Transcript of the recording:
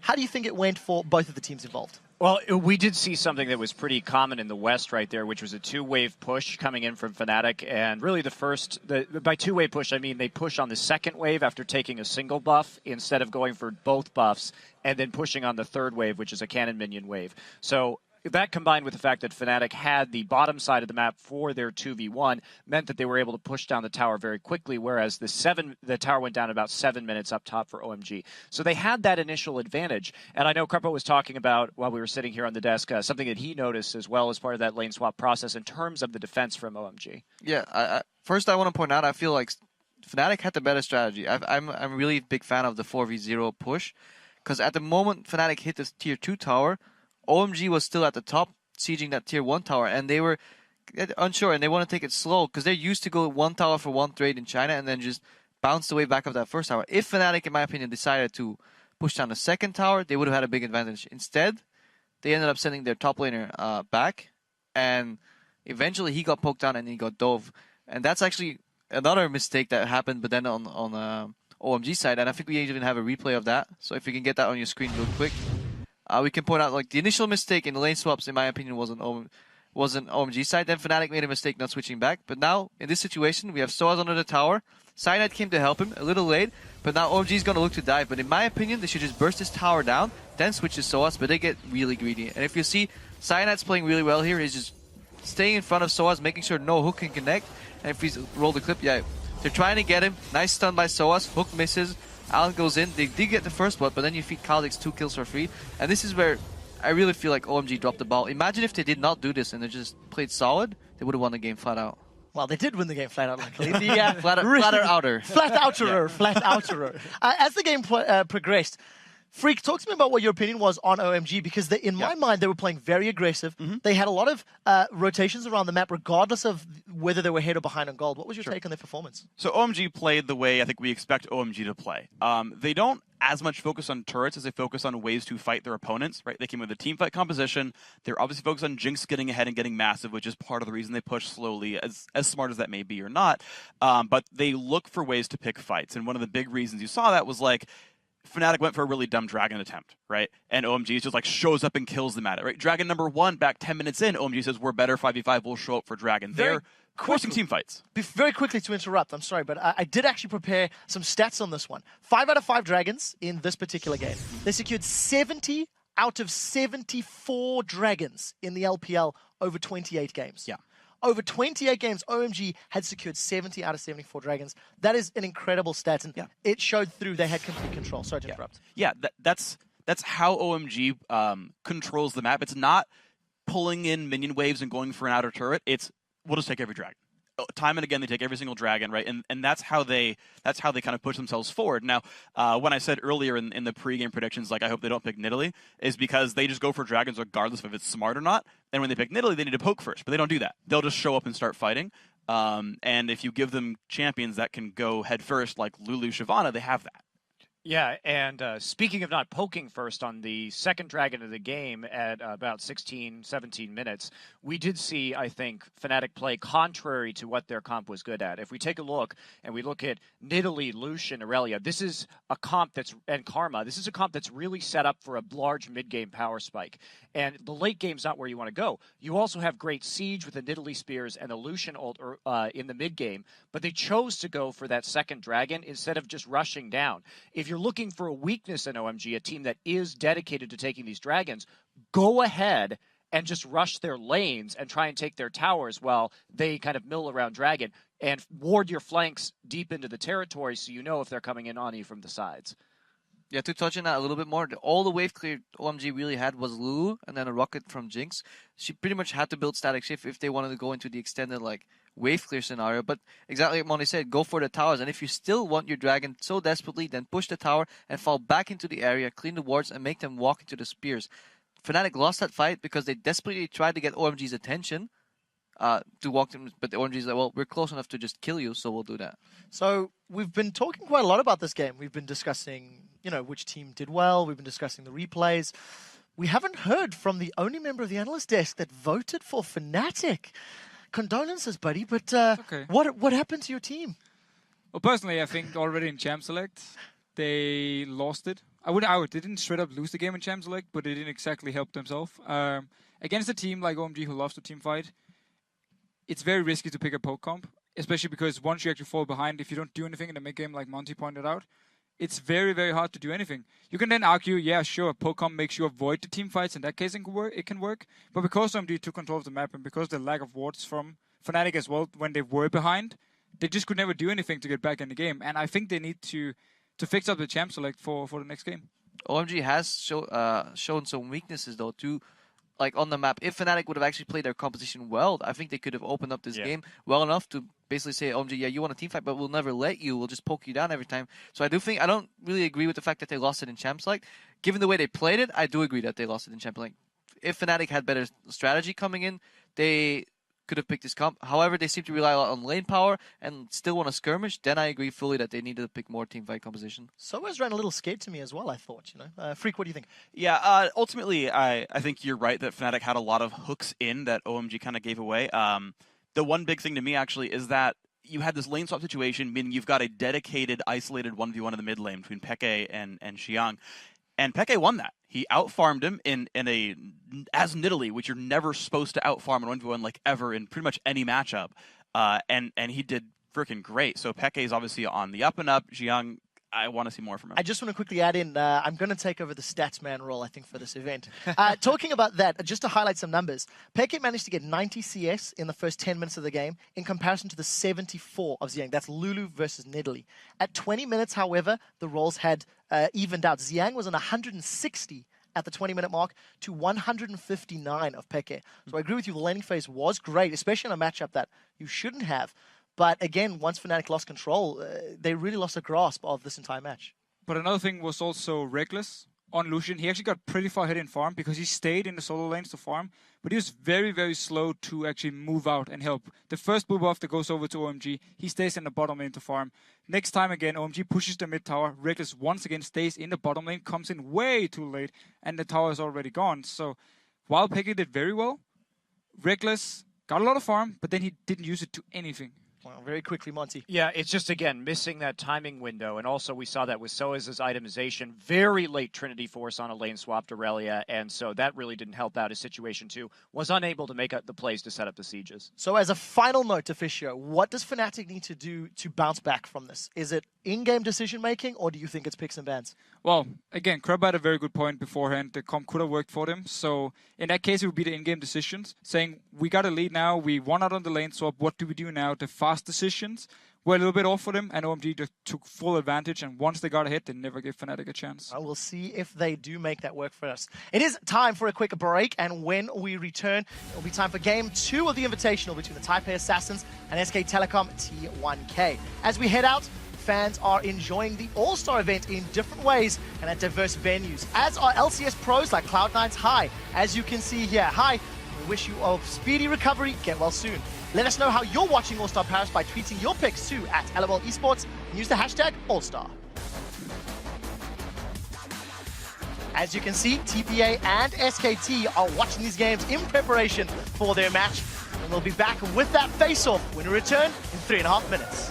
How do you think it went for both of the teams involved? Well, we did see something that was pretty common in the West right there, which was a two-wave push coming in from Fnatic. And really by two-wave push, I mean they push on the second wave after taking a single buff instead of going for both buffs and then pushing on the third wave, which is a cannon minion wave. So that combined with the fact that Fnatic had the bottom side of the map for their 2v1 meant that they were able to push down the tower very quickly, whereas the tower went down about 7 minutes up top for OMG. So they had that initial advantage. And I know Krepo was talking about, while we were sitting here on the desk, something that he noticed as well as part of that lane swap process in terms of the defense from OMG. Yeah, first I want to point out, I feel like Fnatic had the better strategy. I'm really a big fan of the 4v0 push, because at the moment Fnatic hit this tier 2 tower, OMG was still at the top, sieging that tier 1 tower, and they were unsure, and they want to take it slow, because they're used to go one tower for one trade in China, and then just bounce the way back of that first tower. If Fnatic, in my opinion, decided to push down the second tower, they would have had a big advantage. Instead, they ended up sending their top laner back, and eventually he got poked down and he got dove. And that's actually another mistake that happened, but then on OMG side, and I think we even have a replay of that, so if you can get that on your screen real quick. We can point out, like, the initial mistake in the lane swaps, in my opinion, was an OMG side. Then Fnatic made a mistake not switching back. But now, in this situation, we have Soaz under the tower. Cyanide came to help him, a little late. But now OMG is going to look to dive. But in my opinion, they should just burst this tower down, then switch to Soaz. But they get really greedy. And if you see, Cyanide's playing really well here. He's just staying in front of Soaz, making sure no hook can connect. And if we roll the clip, yeah, they're trying to get him. Nice stun by Soaz. Hook misses. Alan goes in. They did get the first blood, but then you feed Kha'Zix 2 kills for free. And this is where I really feel like OMG dropped the ball. Imagine if they did not do this and they just played solid, they would have won the game flat out. Well, they did win the game flat out, luckily. Flatter outer. Flat outerer, flat outerer. As the game progressed, Freak, talk to me about what your opinion was on OMG, because in my mind, they were playing very aggressive. They had a lot of rotations around the map, regardless of whether they were ahead or behind on gold. What was your take on their performance? So OMG played the way I think we expect OMG to play. They don't as much focus on turrets as they focus on ways to fight their opponents, right? They came with a team fight composition. They're obviously focused on Jinx getting ahead and getting massive, which is part of the reason they push slowly, as smart as that may be or not. But they look for ways to pick fights. And one of the big reasons you saw that was like, Fnatic went for a really dumb dragon attempt, right? And OMG just like shows up and kills them at it, right? Dragon number 1, back 10 minutes in, OMG says, we're better, 5v5, we'll show up for dragon. They're forcing team fights. Very quickly to interrupt, I'm sorry, but I did actually prepare some stats on this one. 5 out of 5 dragons in this particular game. They secured 70 out of 74 dragons in the LPL over 28 games. Yeah. Over 28 games, OMG had secured 70 out of 74 dragons. That is an incredible stat, and it showed through. They had complete control. Sorry to interrupt. Yeah, that's how OMG controls the map. It's not pulling in minion waves and going for an outer turret. It's, we'll just take every dragon. Time and again, they take every single dragon, right? And that's how they kind of push themselves forward. Now, when I said earlier in the pregame predictions, like I hope they don't pick Nidalee, is because they just go for dragons regardless of if it's smart or not. And when they pick Nidalee, they need to poke first, but they don't do that. They'll just show up and start fighting. And if you give them champions that can go head first, like Lulu, Shyvana, they have that. Yeah, and speaking of not poking first, on the second dragon of the game at about 16, 17 minutes, we did see, I think, Fnatic play contrary to what their comp was good at. If we take a look, and we look at Nidalee, Lucian, Aurelia, this is a comp and Karma, this is a comp that's really set up for a large mid-game power spike. And the late game's not where you want to go. You also have great Siege with the Nidalee Spears and the Lucian ult in the mid-game, but they chose to go for that second dragon instead of just rushing down. If you're looking for a weakness in OMG, a team that is dedicated to taking these dragons, go ahead and just rush their lanes and try and take their towers while they kind of mill around dragon, and ward your flanks deep into the territory so you know if they're coming in on you from the sides. Yeah, to touch on that a little bit more, all the wave clear OMG really had was Lulu and then a rocket from Jinx. She pretty much had to build static shift if they wanted to go into the extended wave clear scenario. But exactly like Monty said, go for the towers. And if you still want your dragon so desperately, then push the tower and fall back into the area, clean the wards, and make them walk into the spears. Fnatic lost that fight because they desperately tried to get OMG's attention to walk them, but the OMG's like, well, we're close enough to just kill you, so we'll do that. So we've been talking quite a lot about this game. We've been discussing, which team did well. We've been discussing the replays. We haven't heard from the only member of the analyst desk that voted for Fnatic. Condolences, buddy, but okay. What happened to your team? Well, personally, I think already in Champ Select, they lost it. They didn't straight up lose the game in Champions League, but they didn't exactly help themselves. Against a team like OMG who loves to team fight, it's very risky to pick a poke comp, especially because once you actually fall behind, if you don't do anything in the mid game, like Monty pointed out, it's very, very hard to do anything. You can then argue, yeah, sure, poke comp makes you avoid the team fights. In that case, it can work. But because OMG took control of the map and because the lack of wards from Fnatic as well, when they were behind, they just could never do anything to get back in the game. And I think they need to fix up the champ select for the next game. OMG has shown some weaknesses though too, like on the map. If Fnatic would have actually played their composition well, I think they could have opened up this game well enough to basically say, OMG, yeah, you want a team fight, but we'll never let you. We'll just poke you down every time. So I don't really agree with the fact that they lost it in Champs League. Given the way they played it, I do agree that they lost it in Champions League. If Fnatic had better strategy coming in, they could have picked this comp. However, they seem to rely a lot on lane power and still want to skirmish. Then I agree fully that they needed to pick more team fight composition. Soaz ran a little scared to me as well, I thought. Freak, what do you think? Yeah, ultimately, I think you're right that Fnatic had a lot of hooks in that OMG kind of gave away. The one big thing to me, actually, is that you had this lane swap situation, meaning you've got a dedicated, isolated 1v1 in the mid lane between Peke and Xiang. And Peke won that. He outfarmed him in a as Nidalee, which you're never supposed to outfarm in 1v1 like ever in pretty much any matchup. And he did freaking great. So Peke is obviously on the up and up. Xiang, I want to see more from him. I just want to quickly add in, I'm going to take over the stats man role, I think, for this event. Talking about that, just to highlight some numbers, Peke managed to get 90 CS in the first 10 minutes of the game in comparison to the 74 of Xiang. That's Lulu versus Nidalee. At 20 minutes, however, the roles had evened out. Xiang was on 160 at the 20-minute mark to 159 of Peke. So I agree with you, the laning phase was great, especially in a matchup that you shouldn't have. But again, once Fnatic lost control, they really lost a grasp of this entire match. But another thing was also Reckless on Lucian. He actually got pretty far ahead in farm because he stayed in the solo lanes to farm, but he was very, very slow to actually move out and help. The first blue buff that goes over to OMG, he stays in the bottom lane to farm. Next time again, OMG pushes the mid tower. Reckless once again stays in the bottom lane, comes in way too late, and the tower is already gone. So while Peke did very well, Reckless got a lot of farm, but then he didn't use it to anything. Well, very quickly, Monty. Yeah, it's just, again, missing that timing window. And also we saw that with Soaz's itemization. Very late Trinity Force on a lane swap to Relia. And so that really didn't help out his situation, too. Was unable to make up the plays to set up the sieges. So as a final note to Fisher, what does Fnatic need to do to bounce back from this? Is it in-game decision-making, or do you think it's picks and bans? Well, again, Krub had a very good point beforehand. The comp could have worked for them. So in that case, it would be the in-game decisions, saying, we got a lead now, we won out on the lane swap, what do we do now? The fast decisions were a little bit off for them, and OMG just took full advantage, and once they got a hit, they never gave Fnatic a chance. We'll see if they do make that work for us. It is time for a quick break, and when we return, it'll be time for Game 2 of the Invitational between the Taipei Assassins and SK Telecom T1K. As we head out, fans are enjoying the All-Star event in different ways and at diverse venues, as are LCS pros like Cloud9's Hi. As you can see here, Hi, we wish you a speedy recovery, get well soon. Let us know how you're watching All-Star Paris by tweeting your picks to @LOL Esports and use the hashtag All-Star. As you can see, TPA and SKT are watching these games in preparation for their match, and we'll be back with that face-off when we return in 3.5 minutes.